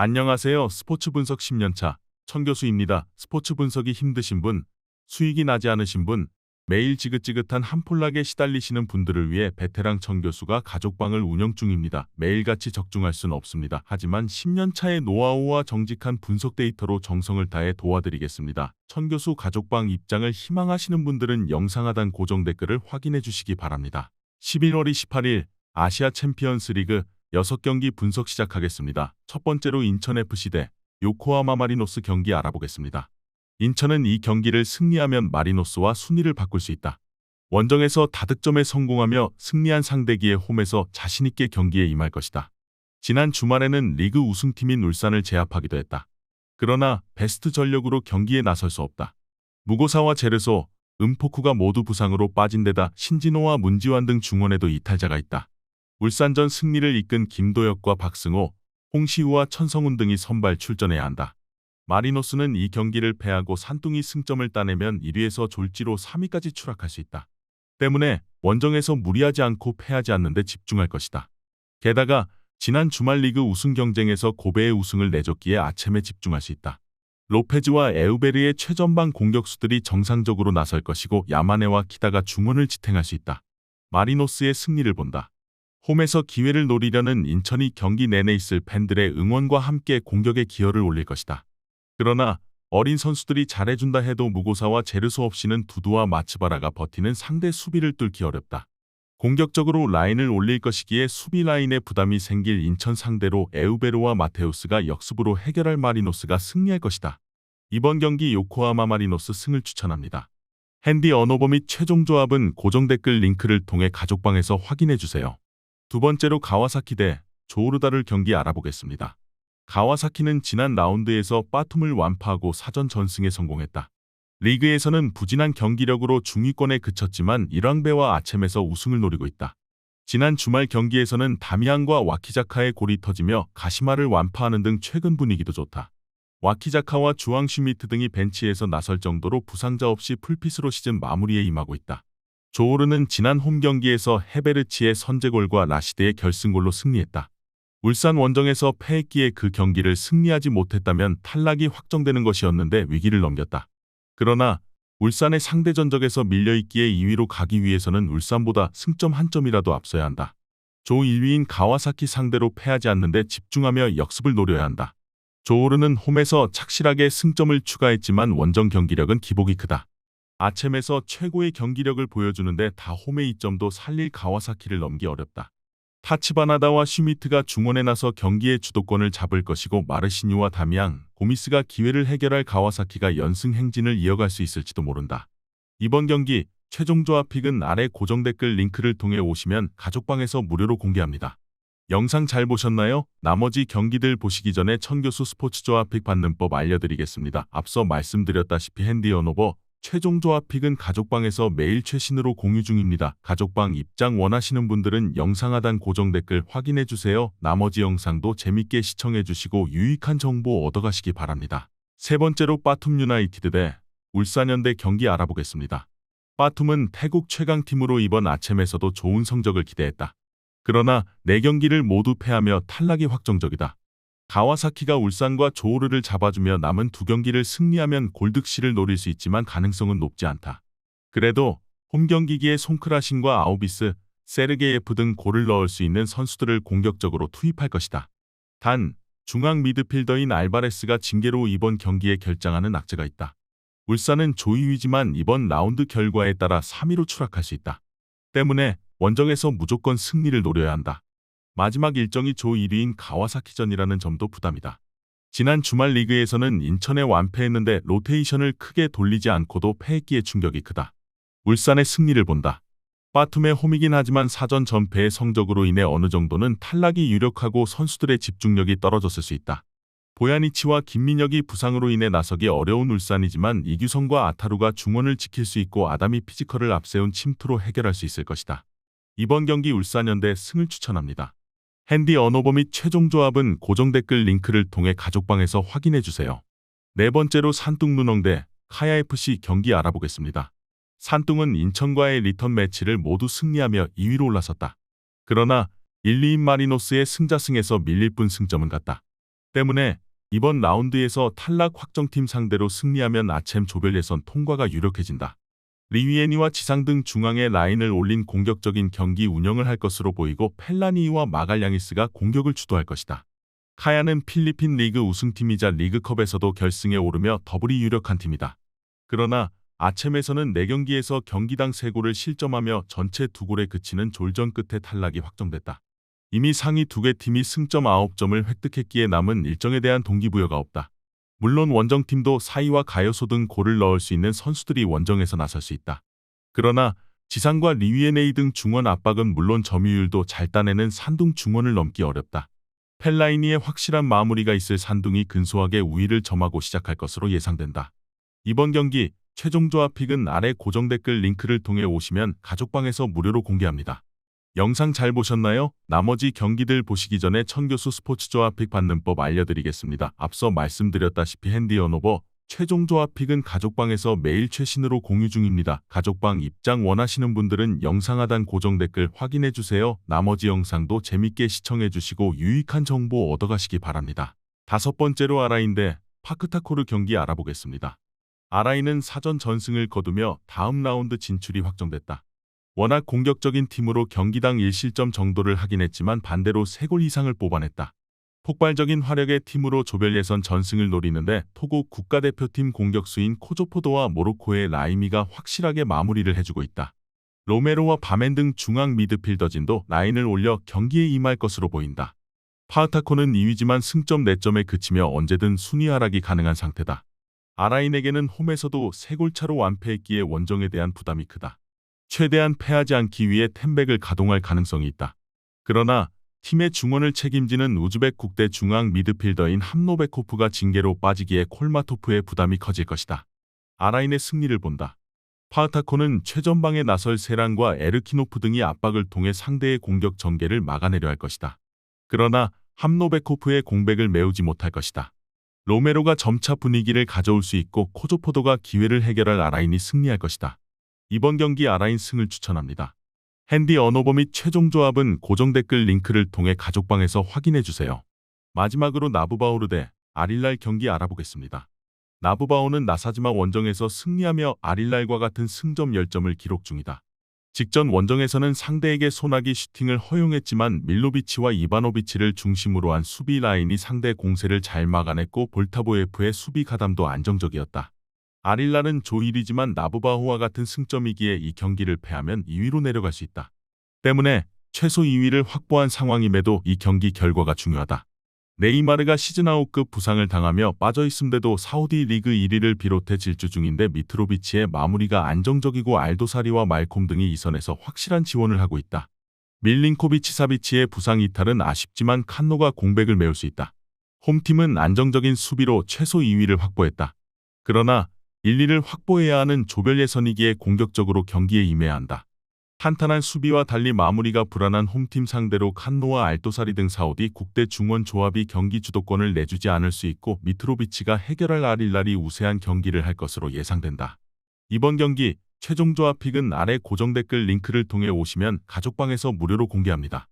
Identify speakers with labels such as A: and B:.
A: 안녕하세요. 스포츠 분석 10년차 천교수입니다. 스포츠 분석이 힘드신 분, 수익이 나지 않으신 분, 매일 지긋지긋한 한폴락에 시달리시는 분들을 위해 베테랑 천교수가 가족방을 운영 중입니다. 매일같이 적중할 수는 없습니다. 하지만 10년차의 노하우와 정직한 분석 데이터로 정성을 다해 도와드리겠습니다. 천교수 가족방 입장을 희망하시는 분들은 영상 하단 고정 댓글을 확인해 주시기 바랍니다. 11월 28일 아시아 챔피언스 리그 6경기 분석 시작하겠습니다. 첫 번째로 인천FC 대 요코하마 마리노스 경기 알아보겠습니다. 인천은 이 경기를 승리하면 마리노스와 순위를 바꿀 수 있다. 원정에서 다득점에 성공하며 승리한 상대기의 홈에서 자신있게 경기에 임할 것이다. 지난 주말에는 리그 우승팀인 울산을 제압하기도 했다. 그러나 베스트 전력으로 경기에 나설 수 없다. 무고사와 제르소, 은포쿠가 모두 부상으로 빠진 데다 신진호와 문지환 등 중원에도 이탈자가 있다. 울산전 승리를 이끈 김도혁과 박승호, 홍시우와 천성훈 등이 선발 출전해야 한다. 마리노스는 이 경기를 패하고 산둥이 승점을 따내면 1위에서 졸지로 3위까지 추락할 수 있다. 때문에 원정에서 무리하지 않고 패하지 않는 데 집중할 것이다. 게다가 지난 주말 리그 우승 경쟁에서 고베의 우승을 내줬기에 아챔에 집중할 수 있다. 로페즈와 에우베르의 최전방 공격수들이 정상적으로 나설 것이고 야마네와 키다가 중원을 지탱할 수 있다. 마리노스의 승리를 본다. 홈에서 기회를 노리려는 인천이 경기 내내 있을 팬들의 응원과 함께 공격에 기여를 올릴 것이다. 그러나 어린 선수들이 잘해준다 해도 무고사와 제르소 없이는 두두와 마츠바라가 버티는 상대 수비를 뚫기 어렵다. 공격적으로 라인을 올릴 것이기에 수비 라인에 부담이 생길 인천 상대로 에우베르와 마테우스가 역습으로 해결할 마리노스가 승리할 것이다. 이번 경기 요코하마 마리노스 승을 추천합니다. 핸디 언어버 및 최종 조합은 고정 댓글 링크를 통해 가족방에서 확인해주세요. 두 번째로 가와사키 대 조오르다를 경기 알아보겠습니다. 가와사키는 지난 라운드에서 빠툼을 완파하고 사전 전승에 성공했다. 리그에서는 부진한 경기력으로 중위권에 그쳤지만 일왕배와 아쳔에서 우승을 노리고 있다. 지난 주말 경기에서는 다미안과 와키자카의 골이 터지며 가시마를 완파하는 등 최근 분위기도 좋다. 와키자카와 주앙 슈미트 등이 벤치에서 나설 정도로 부상자 없이 풀핏으로 시즌 마무리에 임하고 있다. 조오르는 지난 홈 경기에서 헤베르치의 선제골과 라시드의 결승골로 승리했다. 울산 원정에서 패했기에 그 경기를 승리하지 못했다면 탈락이 확정되는 것이었는데 위기를 넘겼다. 그러나 울산의 상대 전적에서 밀려있기에 2위로 가기 위해서는 울산보다 승점 한 점이라도 앞서야 한다. 조 1위인 가와사키 상대로 패하지 않는데 집중하며 역습을 노려야 한다. 조오르는 홈에서 착실하게 승점을 추가했지만 원정 경기력은 기복이 크다. 아쳔에서 최고의 경기력을 보여주는데 다 홈의 이점도 살릴 가와사키를 넘기 어렵다. 타치바나다와 슈미트가 중원에 나서 경기의 주도권을 잡을 것이고 마르시뉴와 다미앙, 고미스가 기회를 해결할 가와사키가 연승 행진을 이어갈 수 있을지도 모른다. 이번 경기 최종 조합 픽은 아래 고정 댓글 링크를 통해 오시면 가족방에서 무료로 공개합니다. 영상 잘 보셨나요? 나머지 경기들 보시기 전에 천교수 스포츠 조합 픽 받는 법 알려드리겠습니다. 앞서 말씀드렸다시피 핸디 언어버 최종 조합 픽은 가족방에서 매일 최신으로 공유 중입니다. 가족방 입장 원하시는 분들은 영상 하단 고정 댓글 확인해주세요. 나머지 영상도 재밌게 시청해주시고 유익한 정보 얻어가시기 바랍니다. 세 번째로 빠툼 유나이티드 대 울산현대 경기 알아보겠습니다. 빠툼은 태국 최강팀으로 이번 아쳔에서도 좋은 성적을 기대했다. 그러나 4경기를 모두 패하며 탈락이 확정적이다. 가와사키가 울산과 조오르를 잡아주며 남은 2경기를 승리하면 골득실을 노릴 수 있지만 가능성은 높지 않다. 그래도 홈경기기에 송크라신과 아우비스, 세르게예프 등 골을 넣을 수 있는 선수들을 공격적으로 투입할 것이다. 단, 중앙 미드필더인 알바레스가 징계로 이번 경기에 결장하는 악재가 있다. 울산은 조 2위지만 이번 라운드 결과에 따라 3위로 추락할 수 있다. 때문에 원정에서 무조건 승리를 노려야 한다. 마지막 일정이 조 1위인 가와사키전이라는 점도 부담이다. 지난 주말 리그에서는 인천에 완패했는데 로테이션을 크게 돌리지 않고도 패했기에 충격이 크다. 울산의 승리를 본다. 빠툼의 홈이긴 하지만 사전 전패의 성적으로 인해 어느 정도는 탈락이 유력하고 선수들의 집중력이 떨어졌을 수 있다. 보야니치와 김민혁이 부상으로 인해 나서기 어려운 울산이지만 이규성과 아타루가 중원을 지킬 수 있고 아담이 피지컬을 앞세운 침투로 해결할 수 있을 것이다. 이번 경기 울산현대 승을 추천합니다. 핸디 언어버 및 최종 조합은 고정 댓글 링크를 통해 가족방에서 확인해주세요. 네 번째로 산둥루농 대 카야FC 경기 알아보겠습니다. 산둥은 인천과의 리턴 매치를 모두 승리하며 2위로 올라섰다. 그러나 1, 2인 마리노스의 승자승에서 밀릴 뿐 승점은 같다. 때문에 이번 라운드에서 탈락 확정팀 상대로 승리하면 아챔 조별 예선 통과가 유력해진다. 리위에니와 지상 등 중앙에 라인을 올린 공격적인 경기 운영을 할 것으로 보이고 펠라니와 마갈량이스가 공격을 주도할 것이다. 카야는 필리핀 리그 우승팀이자 리그컵에서도 결승에 오르며 더블이 유력한 팀이다. 그러나 아챔에서는 4경기에서 경기당 3골을 실점하며 전체 2골에 그치는 졸전 끝에 탈락이 확정됐다. 이미 상위 2개 팀이 승점 9점을 획득했기에 남은 일정에 대한 동기부여가 없다. 물론 원정팀도 사이와 가요소 등 골을 넣을 수 있는 선수들이 원정에서 나설 수 있다. 그러나 지상과 리위에네이 등 중원 압박은 물론 점유율도 잘 따내는 산둥 중원을 넘기 어렵다. 펠라이니의 확실한 마무리가 있을 산둥이 근소하게 우위를 점하고 시작할 것으로 예상된다. 이번 경기 최종 조합픽은 아래 고정 댓글 링크를 통해 오시면 가족방에서 무료로 공개합니다. 영상 잘 보셨나요? 나머지 경기들 보시기 전에 천교수 스포츠 조합픽 받는 법 알려드리겠습니다. 앞서 말씀드렸다시피 핸디 언오버 최종 조합픽은 가족방에서 매일 최신으로 공유 중입니다. 가족방 입장 원하시는 분들은 영상 하단 고정 댓글 확인해주세요. 나머지 영상도 재밌게 시청해주시고 유익한 정보 얻어가시기 바랍니다. 5번째로 아라인대 파크타코르 경기 알아보겠습니다. 아라인은 사전 전승을 거두며 다음 라운드 진출이 확정됐다. 워낙 공격적인 팀으로 경기당 1실점 정도를 하긴 했지만 반대로 3골 이상을 뽑아냈다. 폭발적인 화력의 팀으로 조별 예선 전승을 노리는데 토고 국가대표팀 공격수인 코조포도와 모로코의 라이미가 확실하게 마무리를 해주고 있다. 로메로와 바멘 등 중앙 미드필더진도 라인을 올려 경기에 임할 것으로 보인다. 파우타코는 2위지만 승점 4점에 그치며 언제든 순위 하락이 가능한 상태다. 아라인에게는 홈에서도 3골 차로 완패했기에 원정에 대한 부담이 크다. 최대한 패하지 않기 위해 템백을 가동할 가능성이 있다. 그러나 팀의 중원을 책임지는 우즈벡 국대 중앙 미드필더인 함노베코프가 징계로 빠지기에 콜마토프의 부담이 커질 것이다. 아라인의 승리를 본다. 파우타코는 최전방에 나설 세란과 에르키노프 등이 압박을 통해 상대의 공격 전개를 막아내려 할 것이다. 그러나 함노베코프의 공백을 메우지 못할 것이다. 로메로가 점차 분위기를 가져올 수 있고 코조포도가 기회를 해결할 아라인이 승리할 것이다. 이번 경기 아라인 승을 추천합니다. 핸디 언오버 및 최종 조합은 고정 댓글 링크를 통해 가족방에서 확인해주세요. 마지막으로 나부바오르 대 아릴랄 경기 알아보겠습니다. 나부바오는 나사즈마 원정에서 승리하며 아릴랄과 같은 승점 10점을 기록 중이다. 직전 원정에서는 상대에게 소나기 슈팅을 허용했지만 밀로비치와 이바노비치를 중심으로 한 수비 라인이 상대 공세를 잘 막아냈고 볼타보예프의 수비 가담도 안정적이었다. 아릴랄은 조 1위지만 나부바호와 같은 승점이기에 이 경기를 패하면 2위로 내려갈 수 있다. 때문에 최소 2위를 확보한 상황임에도 이 경기 결과가 중요하다. 네이마르가 시즌아웃급 부상을 당하며 빠져있음에도 사우디 리그 1위를 비롯해 질주 중인데 미트로비치의 마무리가 안정적이고 알도사리와 말콤 등이 이 선에서 확실한 지원을 하고 있다. 밀린코비치 사비치의 부상 이탈은 아쉽지만 칸노가 공백을 메울 수 있다. 홈팀은 안정적인 수비로 최소 2위를 확보했다. 그러나 1, 2를 확보해야 하는 조별 예선이기에 공격적으로 경기에 임해야 한다. 탄탄한 수비와 달리 마무리가 불안한 홈팀 상대로 칸노와 알토사리 등 사우디 국대 중원 조합이 경기 주도권을 내주지 않을 수 있고 미트로비치가 해결할 아릴랄이 우세한 경기를 할 것으로 예상된다. 이번 경기 최종 조합픽은 아래 고정 댓글 링크를 통해 오시면 가족방에서 무료로 공개합니다.